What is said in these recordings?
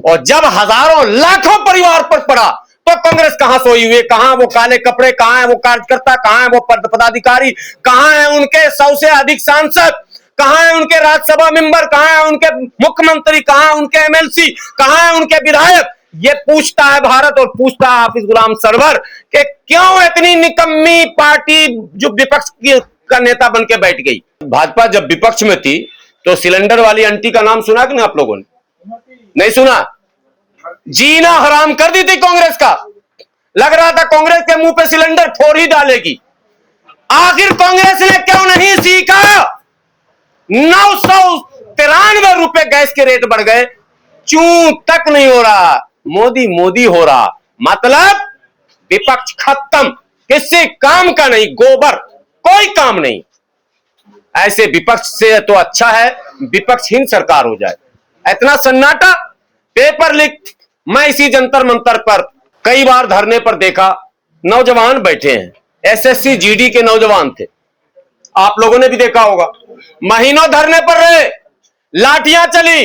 और जब हजारों लाखों परिवार पर पड़ा तो कांग्रेस कहां सोई हुई है? कहां वो काले कपड़े, कहां है वो कार्यकर्ता, कहां है वो पदाधिकारी, कहां है उनके 100 से अधिक सांसद, कहां है उनके राज्यसभा मेंबर, कहां है उनके मुख्यमंत्री, कहां है उनके एमएलसी, कहां है उनके विधायक? ये पूछता है भारत और पूछता है हाफिज गुलाम सरवर कि क्यों इतनी निकम्मी पार्टी जो विपक्ष का नेता बन के बैठ गई। भाजपा जब विपक्ष में थी तो सिलेंडर वाली आंटी का नाम सुना कि नहीं आप लोगों ने? नहीं सुना? जीना हराम कर दी थी कांग्रेस का। लग रहा था कांग्रेस के मुंह पे सिलेंडर फोड़ ही डालेगी। आखिर कांग्रेस ने क्यों नहीं सीखा? 993 रुपए गैस के रेट बढ़ गए, चूं तक नहीं हो रहा, मोदी मोदी हो रहा। मतलब विपक्ष खत्म, किसी काम का नहीं, गोबर, कोई काम नहीं। ऐसे विपक्ष से तो अच्छा है विपक्षहीन सरकार हो जाए। इतना सन्नाटा, पेपर लीक। मैं इसी जंतर मंतर पर कई बार धरने पर देखा, नौजवान बैठे हैं, एसएससी जीडी के नौजवान थे, आप लोगों ने भी देखा होगा। महीनों धरने पर रहे, लाठियां चली,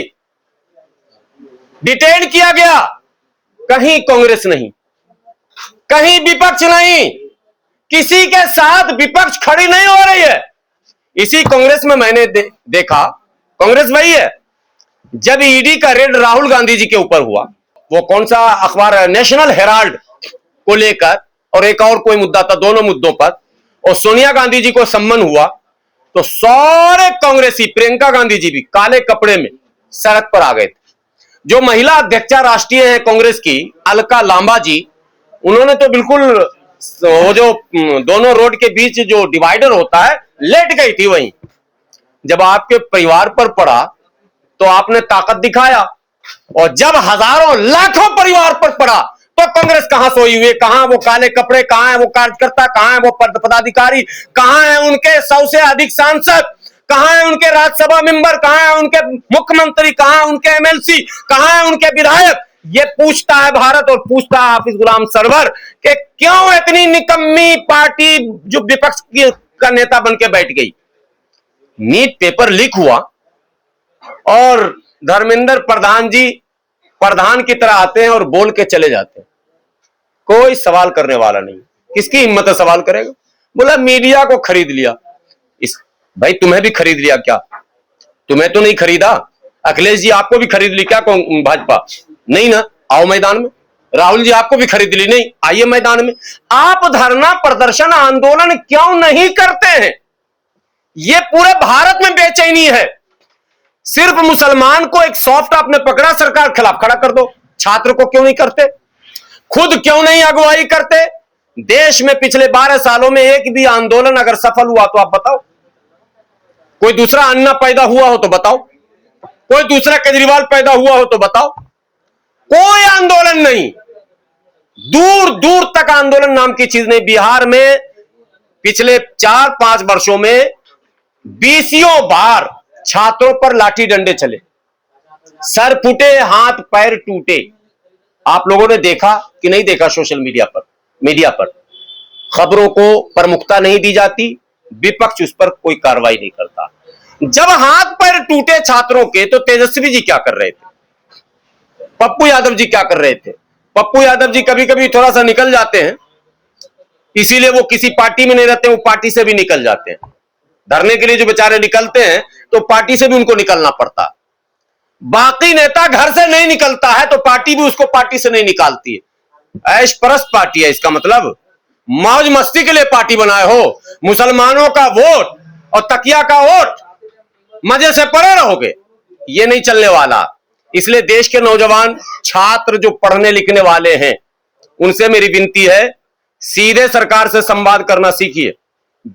डिटेन किया गया। कहीं कांग्रेस नहीं, कहीं विपक्ष नहीं, किसी के साथ विपक्ष खड़ी नहीं हो रही है। इसी कांग्रेस में मैंने देखा, कांग्रेस वही है जब ईडी का रेड राहुल गांधी जी के ऊपर हुआ, वो कौन सा अखबार है, नेशनल हेराल्ड को लेकर, और एक और कोई मुद्दा था, दोनों मुद्दों पर, और सोनिया गांधी जी को सम्मन हुआ तो सारे कांग्रेसी, प्रियंका गांधी जी भी काले कपड़े में सड़क पर आ गए थे। जो महिला अध्यक्षा राष्ट्रीय है कांग्रेस की, अलका लांबा जी, उन्होंने तो बिल्कुल वो जो दोनों रोड के बीच जो डिवाइडर होता है, लेट गई थी वहीं। जब आपके परिवार पर पड़ा तो आपने ताकत दिखाया, और जब हजारों लाखों परिवार पर पड़ा तो कांग्रेस कहां सोई हुई है? कहां वो काले कपड़े, कहां है वो कार्यकर्ता, कहां है वो पदाधिकारी, कहां है उनके 100 से अधिक सांसद, कहां है उनके राज्यसभा मेंबर, कहां है उनके मुख्यमंत्री, कहां है उनके एमएलसी, कहां है उनके विधायक? ये पूछता है भारत और पूछता है हाफिज गुलाम सरवर कि क्यों इतनी निकम्मी पार्टी जो विपक्ष का नेता बन के बैठ गई। नीट पेपर लीक हुआ और धर्मेंद्र प्रधान जी प्रधान की तरह आते हैं और बोल के चले जाते हैं, कोई सवाल करने वाला नहीं। किसकी हिम्मत है सवाल करेगा? बोला मीडिया को खरीद लिया। भाई तुम्हें भी खरीद लिया क्या? तुम्हें तो नहीं खरीदा। अखिलेश जी आपको भी खरीद ली क्या भाजपा? नहीं ना, आओ मैदान में। राहुल जी आपको भी खरीद ली, नहीं, आइए मैदान में। आप धरना प्रदर्शन आंदोलन क्यों नहीं करते हैं? ये पूरे भारत में बेचैनी है। सिर्फ मुसलमान को एक सॉफ्ट आपने पकड़ा, सरकार खिलाफ खड़ा कर दो। छात्र को क्यों नहीं करते? खुद क्यों नहीं अगुवाई करते? देश में पिछले 12 सालों में एक भी आंदोलन अगर सफल हुआ तो आप बताओ। कोई दूसरा अन्ना पैदा हुआ हो तो बताओ, कोई दूसरा केजरीवाल पैदा हुआ हो तो बताओ। कोई आंदोलन नहीं, दूर दूर तक आंदोलन नाम की चीज नहीं। बिहार में पिछले 4-5 वर्षों में 20 बार छात्रों पर लाठी डंडे चले, सर फूटे, हाथ पैर टूटे। आप लोगों ने देखा कि नहीं देखा? सोशल मीडिया पर खबरों को प्रमुखता नहीं दी जाती, विपक्ष उस पर कोई कार्रवाई नहीं करता। जब हाथ पैर टूटे छात्रों के तो तेजस्वी जी क्या कर रहे थे? पप्पू यादव जी क्या कर रहे थे? पप्पू यादव जी कभी कभी थोड़ा सा निकल जाते हैं, इसीलिए वो किसी पार्टी में नहीं रहते, वो पार्टी से भी निकल जाते हैं। धरने के लिए जो बेचारे निकलते हैं तो पार्टी से भी उनको निकलना पड़ता। बाकी नेता घर से नहीं निकलता है तो पार्टी भी उसको पार्टी से नहीं निकालती है। ऐश परस्त पार्टी है, इसका मतलब मौज मस्ती के लिए पार्टी बनाए हो। मुसलमानों का वोट और तकिया का वोट, मजे से पड़े रहोगे, ये नहीं चलने वाला। इसलिए देश के नौजवान छात्र जो पढ़ने लिखने वाले हैं, उनसे मेरी विनती है, सीधे सरकार से संवाद करना सीखिए,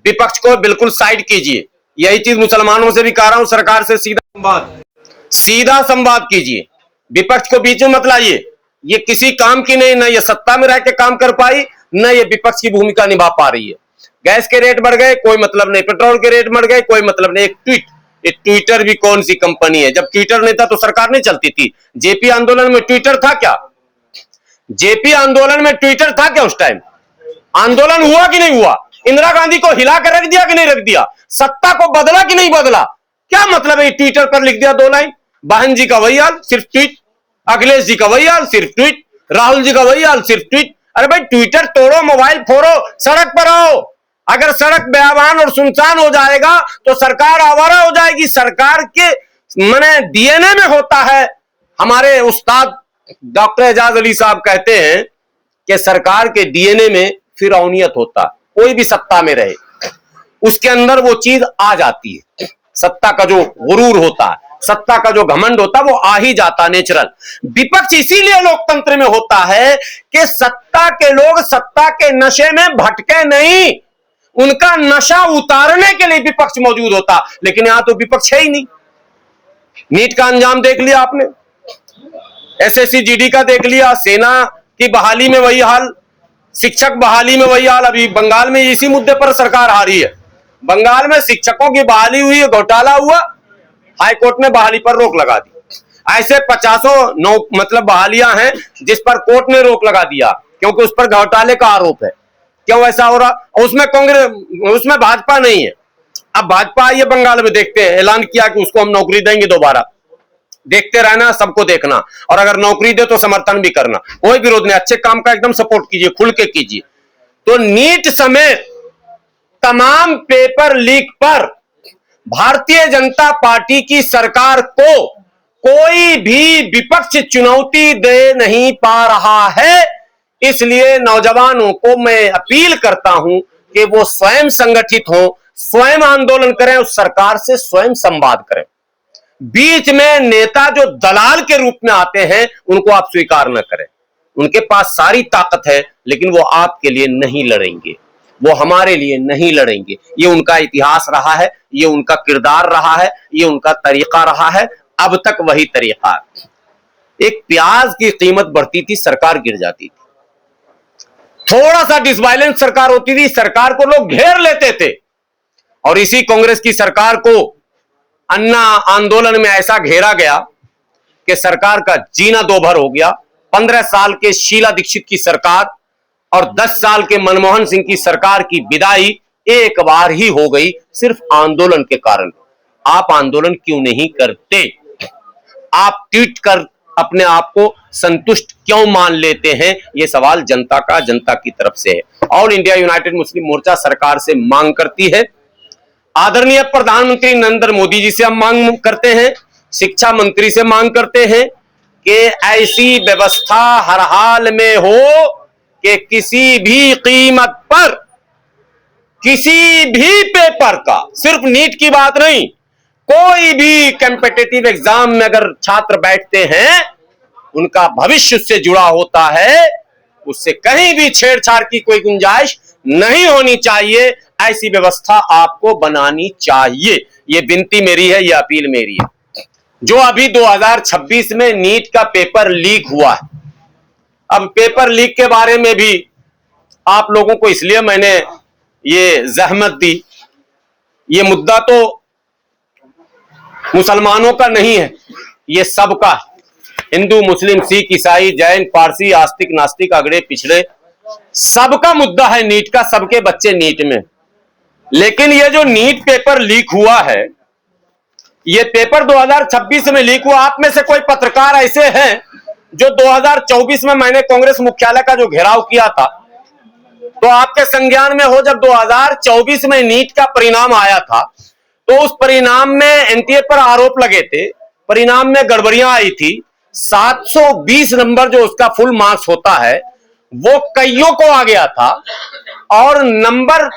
विपक्ष को बिल्कुल साइड कीजिए। यही चीज मुसलमानों से भी कह रहा हूं, सरकार से सीधा संवाद कीजिए, विपक्ष को बीच में मत लाइए। ये किसी काम की नहीं, ना ये सत्ता में रह के काम कर पाई, ना ये विपक्ष की भूमिका निभा पा रही है। गैस के रेट बढ़ गए, कोई मतलब नहीं, पेट्रोल के रेट बढ़ गए, कोई मतलब नहीं। एक ट्विटर भी कौन सी कंपनी है? जब ट्विटर नहीं था तो सरकार नहीं चलती थी। जेपी आंदोलन में ट्विटर था क्या? जेपी आंदोलन में ट्विटर था क्या? उस टाइम आंदोलन हुआ कि नहीं हुआ? इंदिरा गांधी को हिला कर रख दिया कि नहीं रख दिया? सत्ता को बदला कि नहीं बदला? क्या मतलब है ट्विटर पर लिख दिया 2 लाइन? बहन जी का वही हाल, सिर्फ ट्वीट। अखिलेश जी का वही हाल, सिर्फ ट्वीट। राहुल जी का वही हाल, सिर्फ ट्वीट। अरे भाई ट्विटर तोड़ो, मोबाइल फोड़ो, सड़क पर आओ। अगर सड़क बेआबान और सुनसान हो जाएगा तो सरकार आवारा हो जाएगी। सरकार के माने डीएनए में होता है। हमारे उस्ताद डॉक्टर एजाज अली साहब कहते हैं कि सरकार के डीएनए में फिरौनियत होता है। कोई भी सत्ता में रहे उसके अंदर वो चीज आ जाती है। सत्ता का जो गुरूर होता है, सत्ता का जो घमंड होता है, वो आ ही जाता, नेचुरल। विपक्ष इसीलिए लोकतंत्र में होता है कि सत्ता के लोग सत्ता के नशे में भटके नहीं, उनका नशा उतारने के लिए विपक्ष मौजूद होता। लेकिन यहां तो विपक्ष है ही नहीं। नीट का अंजाम देख लिया आपने, एसएससी जीडी का देख लिया, सेना की बहाली में वही हाल, शिक्षक बहाली में वही हाल। अभी बंगाल में इसी मुद्दे पर सरकार हारी है। बंगाल में शिक्षकों की बहाली हुई, घोटाला हुआ, हाई कोर्ट ने बहाली पर रोक लगा दी। ऐसे 50 मतलब बहालियां हैं जिस पर कोर्ट ने रोक लगा दिया क्योंकि उस पर घोटाले का आरोप है। क्यों ऐसा हो रहा? उसमें कांग्रेस, उसमें भाजपा नहीं है। अब भाजपा आई है बंगाल में, देखते हैं, ऐलान किया कि उसको हम नौकरी देंगे दोबारा। देखते रहना, सबको देखना, और अगर नौकरी दे तो समर्थन भी करना, कोई विरोध नहीं। अच्छे काम का एकदम सपोर्ट कीजिए, खुल के कीजिए। तो नीट समेत तमाम पेपर लीक पर भारतीय जनता पार्टी की सरकार को कोई भी विपक्ष चुनौती दे नहीं पा रहा है। इसलिए नौजवानों को मैं अपील करता हूं कि वो स्वयं संगठित हो, स्वयं आंदोलन करें, उस सरकार से स्वयं संवाद करें। बीच में नेता जो दलाल के रूप में आते हैं उनको आप स्वीकार न करें। उनके पास सारी ताकत है लेकिन वो आपके लिए नहीं लड़ेंगे, वो हमारे लिए नहीं लड़ेंगे। ये उनका इतिहास रहा है, ये उनका किरदार रहा है, ये उनका तरीका रहा है, अब तक वही तरीका है। एक प्याज की कीमत बढ़ती थी, सरकार गिर जाती थी। थोड़ा सा डिसबैलेंस सरकार होती थी, सरकार को लोग घेर लेते थे। और इसी कांग्रेस की सरकार को अन्ना आंदोलन में ऐसा घेरा गया कि सरकार का जीना दोभर हो गया। 15 साल के शीला दीक्षित की सरकार और 10 साल के मनमोहन सिंह की सरकार की विदाई एक बार ही हो गई, सिर्फ आंदोलन के कारण। आप आंदोलन क्यों नहीं करते? आप ट्वीट कर अपने आप को संतुष्ट क्यों मान लेते हैं? यह सवाल जनता का, जनता की तरफ से है। ऑल इंडिया यूनाइटेड मुस्लिम मोर्चा सरकार से मांग करती है, आदरणीय प्रधानमंत्री नरेंद्र मोदी जी से हम मांग करते हैं, शिक्षा मंत्री से मांग करते हैं कि ऐसी व्यवस्था हर हाल में हो कि किसी भी कीमत पर, किसी भी पेपर का, सिर्फ नीट की बात नहीं, कोई भी कॉम्पिटिटिव एग्जाम में अगर छात्र बैठते हैं उनका भविष्य उससे जुड़ा होता है, उससे कहीं भी छेड़छाड़ की कोई गुंजाइश नहीं होनी चाहिए। ऐसी व्यवस्था आपको बनानी चाहिए। यह विनती मेरी है, यह अपील मेरी है। जो अभी 2026 में नीट का पेपर लीक हुआ है, अब पेपर लीक के बारे में भी आप लोगों को इसलिए मैंने ये जहमत दी, ये मुद्दा तो मुसलमानों का नहीं है, ये सबका है। हिंदू, मुस्लिम, सिख, ईसाई, जैन, पारसी, आस्तिक, नास्तिक, अगड़े पिछड़े, सबका मुद्दा है नीट का, सबके बच्चे नीट में। लेकिन ये जो नीट पेपर लीक हुआ है, ये पेपर 2026 में लीक हुआ। आप में से कोई पत्रकार ऐसे हैं जो 2024 में मैंने कांग्रेस मुख्यालय का जो घेराव किया था, तो आपके संज्ञान में हो, जब 2024 में नीट का परिणाम आया था तो उस परिणाम में एनटीए पर आरोप लगे थे, परिणाम में गड़बड़ियां आई थी। 720 नंबर जो उसका फुल मार्क्स होता है वो कईयों को आ गया था और नंबर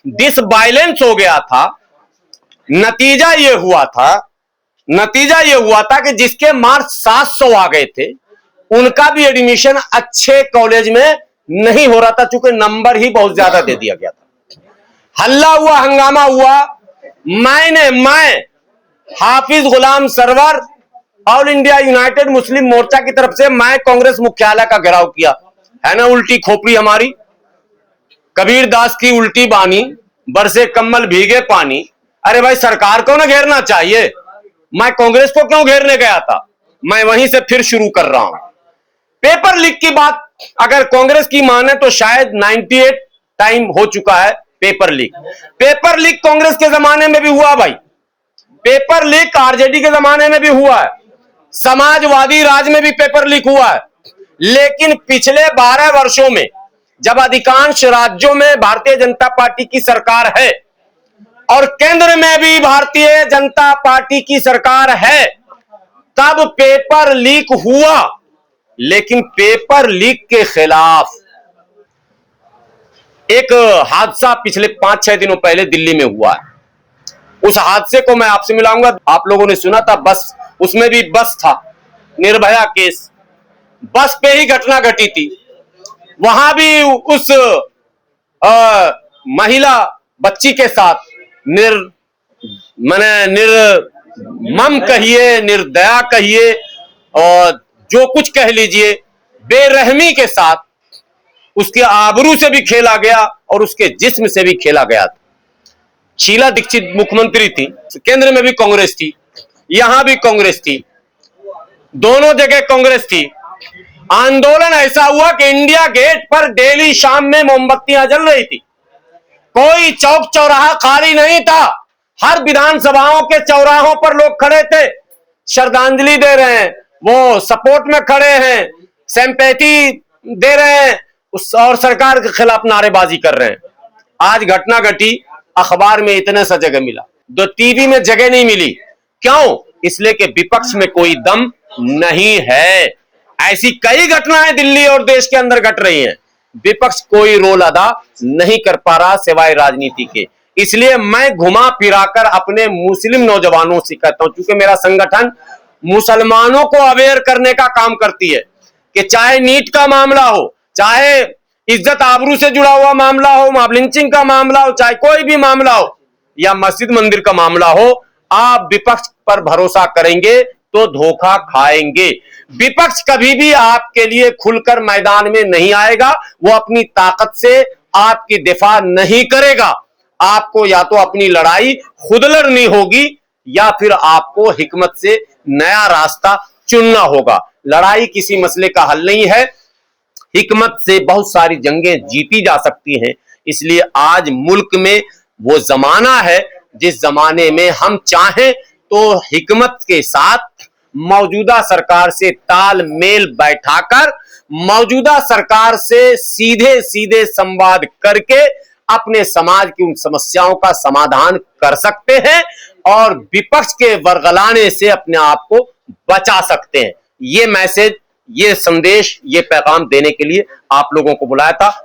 डिसबैलेंस हो गया था। नतीजा ये हुआ था कि जिसके मार्क्स 700 आ गए थे उनका भी एडमिशन अच्छे कॉलेज में नहीं हो रहा था, चूंकि नंबर ही बहुत ज्यादा दे दिया गया था। हल्ला हुआ, हंगामा हुआ। मैं हाफिज गुलाम सरवर, ऑल इंडिया यूनाइटेड मुस्लिम मोर्चा की तरफ से मैं कांग्रेस मुख्यालय का घेराव किया है ना। उल्टी खोपड़ी हमारी, कबीर दास की उल्टी बानी, बरसे कम्बल भीगे पानी। अरे भाई, सरकार को ना घेरना चाहिए, मैं कांग्रेस को क्यों घेरने गया था? मैं वहीं से फिर शुरू कर रहा हूं। पेपर लीक की बात अगर कांग्रेस की माने तो शायद 98 टाइम हो चुका है paper leak. Paper leak Congress के जमाने में भी हुआ भाई, पेपर लीक आरजेडी के जमाने में भी हुआ है, समाजवादी राज में भी पेपर लीक हुआ है। लेकिन पिछले 12 वर्षों में जब अधिकांश राज्यों में भारतीय जनता पार्टी की सरकार है और केंद्र में भी भारतीय जनता पार्टी की सरकार है, तब पेपर लीक हुआ। लेकिन पेपर लीक के खिलाफ एक हादसा पिछले 5-6 दिनों पहले दिल्ली में हुआ है। उस हादसे को मैं आपसे मिलाऊंगा। आप लोगों ने सुना था बस, उसमें भी बस था, निर्भया केस, बस पे ही घटना घटी थी। वहां भी उस महिला बच्ची के साथ निर्मम कहिए, निर्दया कहिए, और जो कुछ कह लीजिए, बेरहमी के साथ उसके आबरू से भी खेला गया और उसके जिस्म से भी खेला गया था। शीला दीक्षित मुख्यमंत्री थी, केंद्र में भी कांग्रेस थी, यहां भी कांग्रेस थी, दोनों जगह कांग्रेस थी। आंदोलन ऐसा हुआ कि इंडिया गेट पर डेली शाम में मोमबत्तियां जल रही थी। कोई चौक चौराहा खाली नहीं था। हर विधानसभाओं के चौराहों पर लोग खड़े थे, श्रद्धांजलि दे रहे हैं, वो सपोर्ट में खड़े हैं, सिंपैथी दे रहे हैं और सरकार के खिलाफ नारेबाजी कर रहे हैं। आज घटना घटी, अखबार में इतने सा जगह मिला, दो टीवी में जगह नहीं मिली। क्यों? इसलिए कि विपक्ष में कोई दम नहीं है। ऐसी कई घटनाएं दिल्ली और देश के अंदर घट रही हैं, विपक्ष कोई रोल अदा नहीं कर पा रहा सिवाय राजनीति के। इसलिए मैं घुमा फिराकर अपने मुस्लिम नौजवानों से कहता हूं, क्योंकि मेरा संगठन मुसलमानों को अवेयर करने का काम करती है कि चाहे नीट का मामला हो, चाहे इज्जत आबरू से जुड़ा हुआ मामला हो, मॉब लिंचिंग का मामला हो, चाहे कोई भी मामला हो, या मस्जिद मंदिर का मामला हो, आप विपक्ष पर भरोसा करेंगे तो धोखा खाएंगे। विपक्ष कभी भी आपके लिए खुलकर मैदान में नहीं आएगा। वो अपनी ताकत से आपकी दिफा नहीं करेगा। आपको या तो अपनी लड़ाई खुद लड़नी होगी या फिर आपको हिकमत से नया रास्ता चुनना होगा। लड़ाई किसी मसले का हल नहीं है, हिकमत से बहुत सारी जंगें जीती जा सकती हैं। इसलिए आज मुल्क में वो जमाना है जिस जमाने में हम चाहें तो हिकमत के साथ मौजूदा सरकार से तालमेल बैठाकर मौजूदा सरकार से सीधे सीधे संवाद करके अपने समाज की उन समस्याओं का समाधान कर सकते हैं और विपक्ष के वरगलाने से अपने आप को बचा सकते हैं। ये मैसेज, ये संदेश, ये पैगाम देने के लिए आप लोगों को बुलाया था।